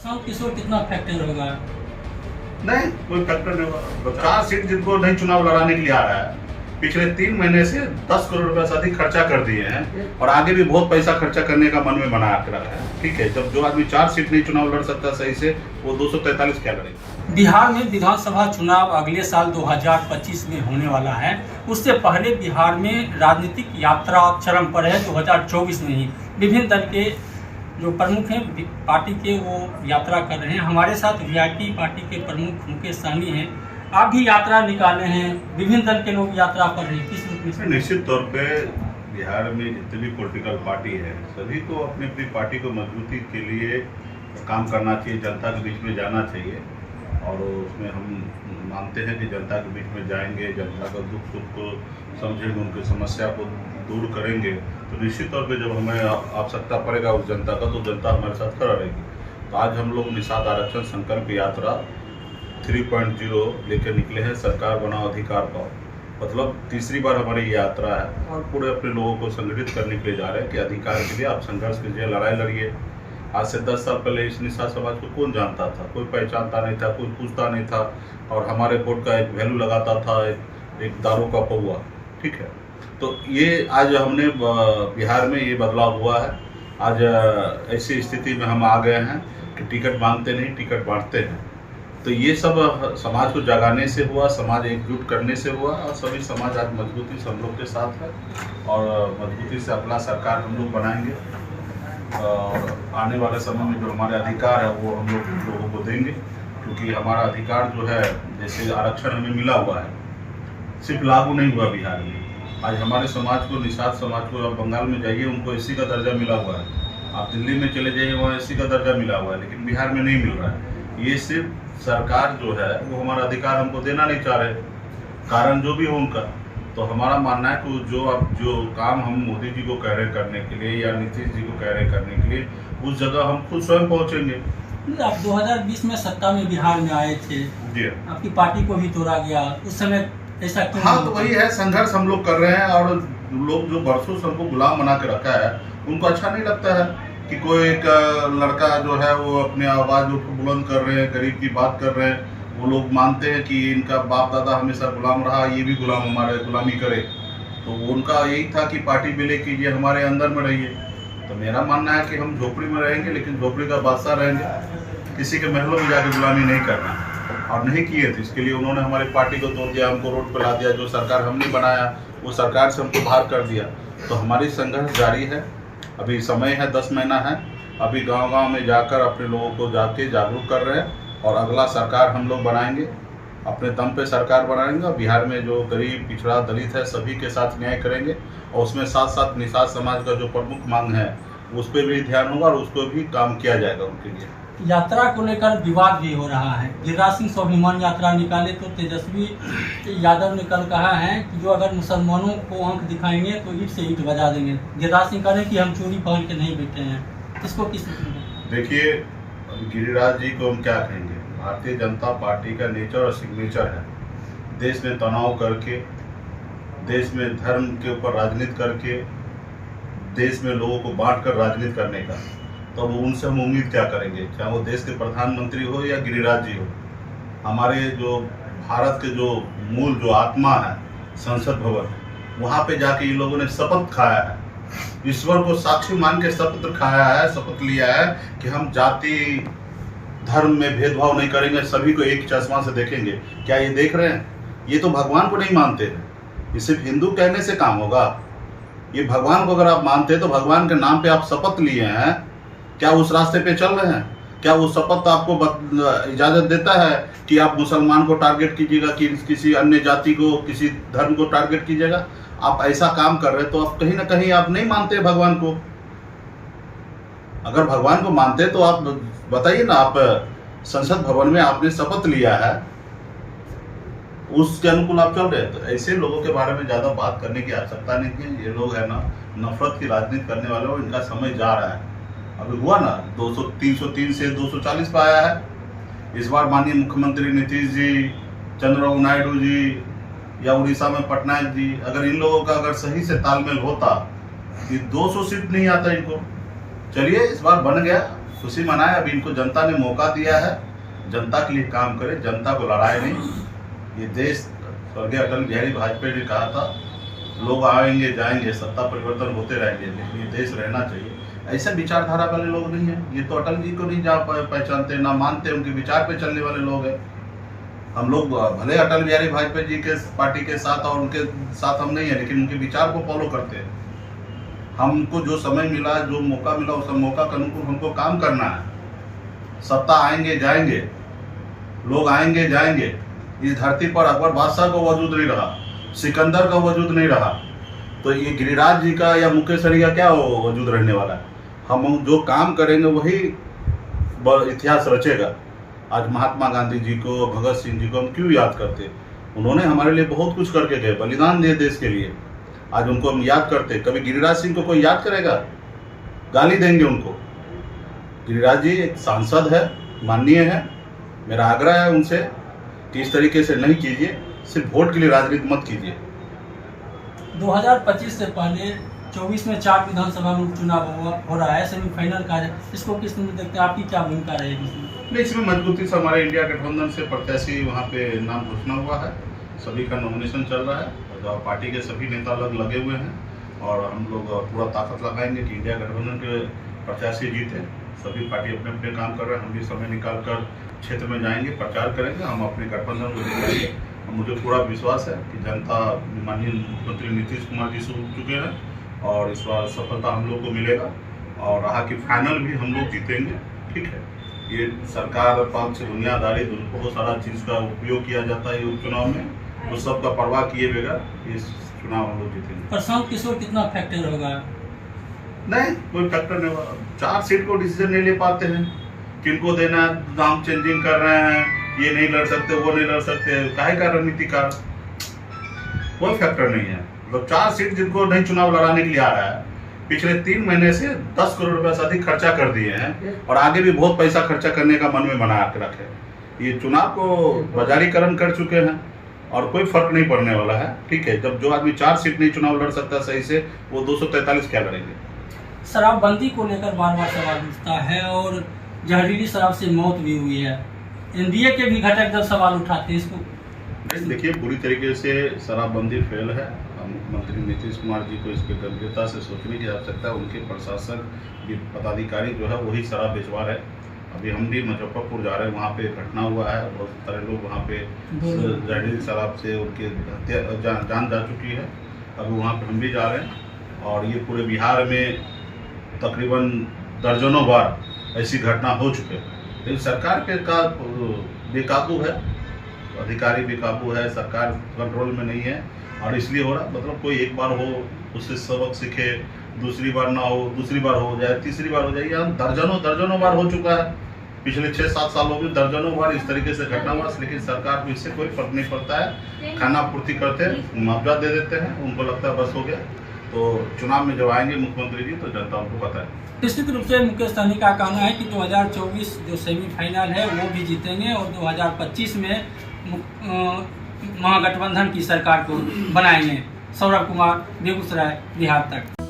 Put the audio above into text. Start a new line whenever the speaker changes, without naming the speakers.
प्रशांत किशोर कितना फैक्टर होगा?
नहीं, कोई फैक्टर नहीं होगा। 4 सीट जिनको नहीं चुनाव लड़ाने के लिए आ रहा है, पिछले 3 महीने से 10 करोड़ रुपए से अधिक खर्चा कर दिए हैं और आगे भी बहुत पैसा खर्चा करने का मन में बना रखा है। ठीक है, जब जो आदमी 4 सीट नहीं चुनाव लड़ सकता सही से, वो 243 क्या लड़ेगा।
बिहार में विधानसभा चुनाव अगले साल 2025 में होने वाला है। उससे पहले बिहार में राजनीतिक यात्रा चरम पर है। 2024 में ही विभिन्न दल के जो प्रमुख हैं पार्टी के, वो यात्रा कर रहे हैं। हमारे साथ वीआईपी पार्टी के प्रमुख मुकेश सहनी हैं। आप भी यात्रा निकाले हैं, विभिन्न दल के लोग यात्रा कर रहे हैं, किस रूप में?
निश्चित तौर पे बिहार में जितनी भी पॉलिटिकल पार्टी है, सभी को अपनी अपनी पार्टी को मजबूती के लिए काम करना चाहिए, जनता के बीच में जाना चाहिए। और उसमें हम मानते हैं कि जनता के बीच में जाएंगे, जनता का दुख सुख को समझेंगे, उनकी समस्या को दूर करेंगे, तो निश्चित तौर पे जब हमें आवश्यकता पड़ेगा उस जनता का, तो जनता हमारे साथ खड़ा रहेगी। तो आज हम लोग निषाद आरक्षण संकल्प यात्रा 3.0 लेकर निकले हैं। सरकार बनाओ अधिकार पाओ, मतलब तीसरी बार हमारी ये यात्रा है और पूरे अपने लोगों को संगठित करने के लिए जा रहे हैं कि अधिकार के लिए आप संघर्ष कीजिए, लड़ाई लड़िए। आज से 10 साल पहले इस निषाद समाज को कौन जानता था? कोई पहचानता नहीं था, कोई पूछता नहीं था, और हमारे वोट का एक वैल्यू लगाता था, एक दारू का पौवा। ठीक है, तो ये आज हमने बिहार में ये बदलाव हुआ है। आज ऐसी स्थिति में हम आ गए हैं कि टिकट मांगते नहीं, टिकट बांटते हैं। तो ये सब समाज को जगाने से हुआ, समाज एकजुट करने से हुआ, और सभी समाज आज मजबूती से हम लोग के साथ है और मजबूती से अपना सरकार हम लोग बनाएंगे। और आने वाले समय में जो हमारे अधिकार है वो हम लोगों को देंगे, क्योंकि हमारा अधिकार जो है, जैसे आरक्षण हमें मिला हुआ है, सिर्फ लागू नहीं हुआ बिहार में। आज हमारे समाज को, निषाद समाज को, आप बंगाल में जाइए, उनको एससी का दर्जा मिला हुआ है। आप दिल्ली में चले जाइए, वहाँ एससी का दर्जा मिला हुआ है, लेकिन बिहार में नहीं मिल रहा है। ये सिर्फ सरकार जो है वो हमारा अधिकार हमको देना नहीं चाह रहे, कारण जो भी हो उनका। तो हमारा मानना है कि जो काम हम मोदी जी को कह रहे हैं करने के लिए या नीतीश जी को कह रहे हैं करने के लिए, उस जगह हम खुद स्वयं पहुंचेंगे।
आप 2020 में सत्ता में बिहार में आए थे जी, आपकी पार्टी को भी तोड़ा गया, उस समय ऐसा क्यों?
हाँ, तो वही है, संघर्ष हम लोग कर रहे हैं। और लोग जो बरसों से हमको गुलाम बना के रखा है, उनको अच्छा नहीं लगता है कि कोई एक लड़का जो है वो अपनी आवाज़ बुलंद कर रहे हैं, गरीब की बात कर रहे हैं। वो लोग मानते हैं कि इनका बाप दादा हमेशा गुलाम रहा, ये भी हमारे गुलामी करे। तो उनका यही था कि पार्टी विलय कीजिए, हमारे अंदर में रहिए। तो मेरा मानना है कि हम झोपड़ी में रहेंगे, लेकिन झोपड़ी का बादशाह रहेंगे, किसी के महलों में जाकर गुलामी नहीं करना। और नहीं किए थे, इसके लिए उन्होंने हमारी पार्टी को तोड़ दिया, हमको रोड पर ला दिया। जो सरकार हमने बनाया वो सरकार से हमको बाहर कर दिया। तो हमारी संघर्ष जारी है, अभी समय है, 10 महीना है। अभी गांव-गांव में जाकर अपने लोगों को जाके जागरूक कर रहे हैं, और अगला सरकार हम लोग बनाएंगे, अपने दम पे सरकार बनाएंगे। और बिहार में जो गरीब, पिछड़ा, दलित है, सभी के साथ न्याय करेंगे। और उसमें साथ साथ निषाद समाज का जो प्रमुख मांग है उस पर भी ध्यान होगा और उसको भी काम किया जाएगा उनके लिए।
यात्रा को लेकर विवाद भी हो रहा है। गिरिराज सिंह स्वाभिमान यात्रा निकाले तो तेजस्वी यादव ने कल कहा है कि जो अगर मुसलमानों को आंख दिखाएंगे तो ईट से ईट बजा देंगे। गिरिराज सिंह कह रहे हैं कि हम चोरी पहन के नहीं बैठे हैं, इसको किस?
देखिए, गिरिराज जी को हम क्या कहेंगे, भारतीय जनता पार्टी का नेचर और सिग्नेचर है देश में तनाव करके, देश में धर्म के ऊपर राजनीति करके, देश में लोगों को बांट कर राजनीति करने का। तो अब उनसे हम उम्मीद क्या करेंगे, चाहे वो देश के प्रधानमंत्री हो या गिरिराज जी हो। हमारे जो भारत के जो मूल जो आत्मा है, संसद भवन, वहाँ पे जाके इन लोगों ने शपथ खाया है, ईश्वर को साक्षी मान के शपथ खाया है, शपथ लिया है कि हम जाति धर्म में भेदभाव नहीं करेंगे, सभी को एक चश्मा से देखेंगे। क्या ये देख रहे हैं? ये तो भगवान को नहीं मानते हैं। ये सिर्फ हिंदू कहने से काम होगा? ये भगवान को अगर आप मानते हैं तो भगवान के नाम पे आप शपथ लिए हैं, क्या उस रास्ते पे चल रहे हैं? क्या वो शपथ आपको इजाज़त देता है कि आप मुसलमान को टारगेट कीजिएगा, कि किसी अन्य जाति को, किसी धर्म को टारगेट कीजिएगा? आप ऐसा काम कर रहे हैं तो आप कहीं ना कहीं आप नहीं मानते भगवान को। अगर भगवान को मानते तो आप बताइए ना, आप संसद भवन में आपने शपथ लिया है, उसके अनुकूल आप चल रहे हैं। तो ऐसे लोगों के बारे में ज़्यादा बात करने की आवश्यकता नहीं है। ये लोग है ना, नफरत की राजनीति करने वाले, और इनका समय जा रहा है। अभी हुआ ना 303 से 240 पे आया है। इस बार माननीय मुख्यमंत्री नीतीश जी, चंद्रबाबू नायडू जी, या उड़ीसा में पटनायक जी, अगर इन लोगों का अगर सही से तालमेल होता, ये 200 सीट नहीं आता इनको। चलिए, इस बार बन गया, खुशी मनाए। अभी इनको जनता ने मौका दिया है, जनता के लिए काम करे, जनता को लड़ाए नहीं। ये देश स्वर्गीय अटल बिहारी वाजपेयी ने कहा था, लोग आएंगे जाएंगे, सत्ता परिवर्तन होते रहेंगे, लेकिन ये देश रहना चाहिए। ऐसे विचारधारा वाले लोग नहीं हैं। ये तो अटल जी को नहीं पहचानते, ना मानते, उनके विचार पे चलने वाले लोग हैं। हम लोग भले अटल बिहारी वाजपेयी जी के पार्टी के साथ और उनके साथ हम नहीं है, लेकिन उनके विचार को फॉलो करते हैं। हमको जो समय मिला, जो मौका मिला, उस मौका के अनुकूल हमको काम करना है। सत्ता आएंगे जाएंगे, लोग आएंगे जाएंगे। इस धरती पर अकबर बादशाह का वजूद नहीं रहा, सिकंदर का वजूद नहीं रहा, तो ये गिरिराज जी का या मुकेश्वरी का क्या वजूद रहने वाला है। हम जो काम करेंगे वही इतिहास रचेगा। आज महात्मा गांधी जी को, भगत सिंह जी को हम क्यों याद करते? उन्होंने हमारे लिए बहुत कुछ करके गए, बलिदान दिए देश के लिए। आज उनको हम याद करते। कभी गिरिराज सिंह को कोई याद करेगा? गाली देंगे उनको। गिरिराज जी एक सांसद है, माननीय है। मेरा आग्रह है उनसे कि इस तरीके से नहीं कीजिए, सिर्फ वोट के लिए राजनीति मत कीजिए।
2025 से पहले 24 में 4 विधानसभा में उपचुनाव हो रहा है, सेमीफाइनल का है। इसको किस तरह देखते हैं? आपकी क्या भूमिका रहेगी इसमें?
नहीं, इसमें मजबूती से हमारे इंडिया गठबंधन से प्रत्याशी वहाँ पे नाम घोषणा हुआ है, सभी का नॉमिनेशन चल रहा है और पार्टी के सभी नेता लोग लगे हुए हैं और हम लोग पूरा ताकत लगाएंगे कि इंडिया गठबंधन के प्रत्याशी जीते। सभी पार्टी अपने अपने काम कर रहे हैं। हम भी समय निकाल कर क्षेत्र में जाएंगे, प्रचार करेंगे, हम अपने गठबंधन को दिखाएंगे। मुझे पूरा विश्वास है कि जनता माननीय मुख्यमंत्री नीतीश कुमार जी से उठ चुके हैं और इस बार सफलता हम लोग को मिलेगा और रहा कि फाइनल भी हम लोग जीतेंगे। ठीक है, ये सरकार पक्ष दुनियादारी बहुत सारा चीज़ का उपयोग किया जाता है ये उपचुनाव में, तो सबका परवाह किए बगैर इस चुनाव हम लोग जीतेंगे।
प्रशांत किशोर कितना फैक्टर होगा?
नहीं, कोई फैक्टर नहीं होगा। 4 सीट को डिसीजन नहीं ले पाते हैं, किनको देना, नाम चेंजिंग कर रहे हैं, ये नहीं लड़ सकते, वो नहीं लड़ सकते, काहे का रणनीतिकार? कोई फैक्टर नहीं है। मतलब 4 सीट जिनको नहीं चुनाव लड़ाने के लिए आ रहा है, पिछले 3 महीने से 10 करोड़ रुपए से अधिक खर्चा कर दिए हैं और आगे भी बहुत पैसा खर्चा करने का मन में बना के रखे। ये चुनाव को बाजारीकरण कर चुके हैं और कोई फर्क नहीं पड़ने वाला है। ठीक है, जब जो आदमी 4 सीट नहीं चुनाव लड़ सकता सही से, वो 243 क्या लड़ेंगे?
शराबबंदी को लेकर बार बार सवाल उठता है और जहरीली शराब से मौत भी हुई है। एनडीए के भी घटक जब सवाल उठाते हैं इसको।
देखिए, पूरी तरीके से शराबबंदी फेल है। मुख्यमंत्री नीतीश कुमार जी को इस पर गंभीरता से सोचने की आवश्यकता है। उनके प्रशासन के पदाधिकारी जो है वही शराब बेचवा रहे। अभी हम भी मुजफ्फरपुर जा रहे हैं, वहाँ पे घटना हुआ है, बहुत सारे लोग वहाँ पे जहरीली शराब से उनके जान जा चुकी है। अभी वहाँ पे हम भी जा रहे हैं और ये पूरे बिहार में तकरीबन दर्जनों बार ऐसी घटना हो चुके हैं। लेकिन सरकार पे का बेकाबू है, अधिकारी बेकाबू है, सरकार कंट्रोल में नहीं है और इसलिए हो रहा। मतलब कोई एक बार हो, उससे सबक सीखे, दूसरी बार ना हो, दूसरी बार हो जाए, तीसरी बार हो जाए, या दर्जनों बार हो चुका है। पिछले 6-7 सालों में दर्जनों बार इस तरीके से घटना हुआ, लेकिन सरकार को इससे कोई फर्क नहीं पड़ता है। खाना पूर्ति करते हैं, मुआवजा दे देते हैं, उनको लगता है बस हो गया। तो चुनाव में जब आएंगे मुख्यमंत्री जी तो जनता उनको पता है।
निश्चित रूप से मुकेश सहनी का कहना है कि 2024 जो सेमीफाइनल है वो भी जीतेंगे और 2025 में महागठबंधन की सरकार को बनाएंगे। सौरभ कुमार, बेगूसराय, बिहार तक।